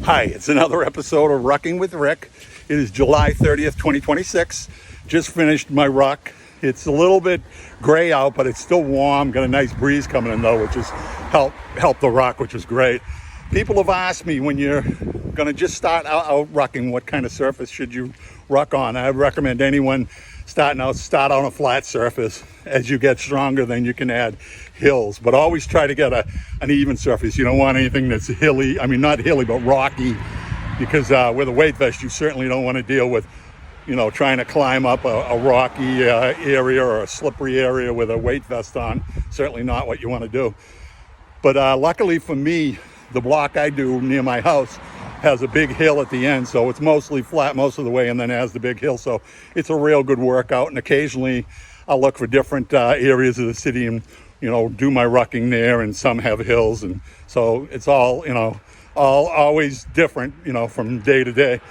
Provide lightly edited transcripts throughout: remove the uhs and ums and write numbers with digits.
Hi, it's another episode of Rucking with Rick. It is July 30th, 2026. Just finished my ruck. It's a little bit gray out, but it's still warm. Got a nice breeze coming in though, which has helped the ruck, which is great. People have asked me, when you're going to just start out rucking, what kind of surface should you ruck on? I recommend anyone starting out, start on a flat surface. As you get stronger, then you can add hills, but always try to get an even surface. You don't want anything that's hilly, I mean not hilly, but rocky, because with a weight vest you certainly don't want to deal with, trying to climb up a rocky area or a slippery area with a weight vest on. Certainly not what you want to do. But luckily for me, the block I do near my house has a big hill at the end, so it's mostly flat most of the way and then has the big hill, so it's a real good workout. And occasionally I'll look for different areas of the city and do my rucking there, and some have hills, and so it's all always different from day to day.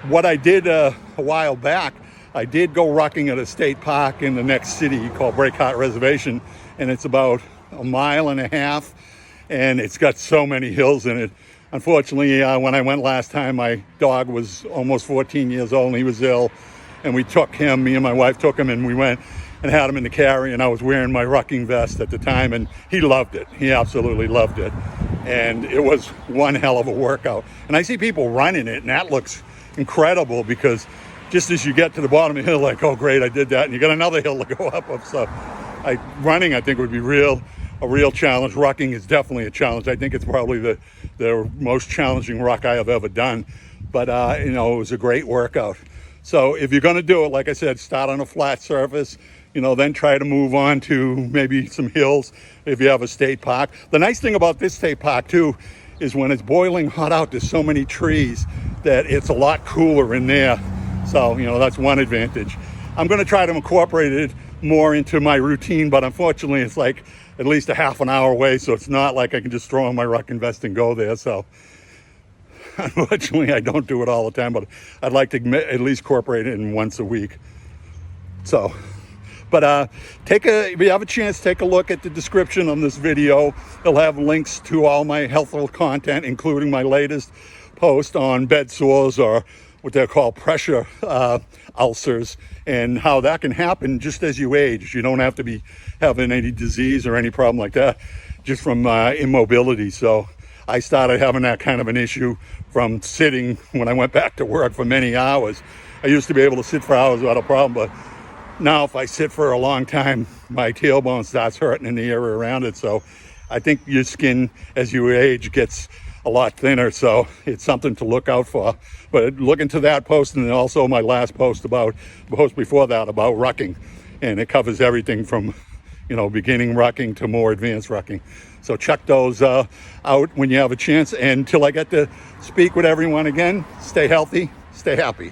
What I did a while back, I did go rucking at a state park in the next city called Breakheart Reservation, and it's about 1.5 miles, and it's got so many hills in it. Unfortunately, when I went last time, my dog was almost 14 years old and he was ill, and we took him, me and my wife took him, and we went and had him in the carry, and I was wearing my rucking vest at the time, and he loved it. He absolutely loved it. And it was one hell of a workout. And I see people running it, and that looks incredible, because just as you get to the bottom of the hill, like, oh great, I did that, and you got another hill to go up of. So running, I think, would be a real challenge. Rucking is definitely a challenge. I think it's probably the most challenging ruck I have ever done. But it was a great workout. So if you're going to do it, like I said, start on a flat surface, then try to move on to maybe some hills if you have a state park. The nice thing about this state park too is when it's boiling hot out, there's so many trees that it's a lot cooler in there. So, that's one advantage. I'm going to try to incorporate it more into my routine, but unfortunately it's like at least a half an hour away, so it's not like I can just throw on my rucking vest and go there. So unfortunately I don't do it all the time, but I'd like to at least incorporate it in once a week. So, but if you have a chance, take a look at the description on this video. It'll have links to all my healthful content, including my latest post on bed sores, or what they're called pressure ulcers, and how that can happen just as you age. You don't have to be having any disease or any problem like that just from immobility. So I started having that kind of an issue from sitting when I went back to work for many hours. I used to be able to sit for hours without a problem, but now if I sit for a long time, my tailbone starts hurting in the area around it. So I think your skin as you age gets a lot thinner, so it's something to look out for. But look into that post, and then also my last post before that about rucking, and it covers everything from beginning rucking to more advanced rucking. So check those out when you have a chance. And until I get to speak with everyone again, stay healthy, stay happy.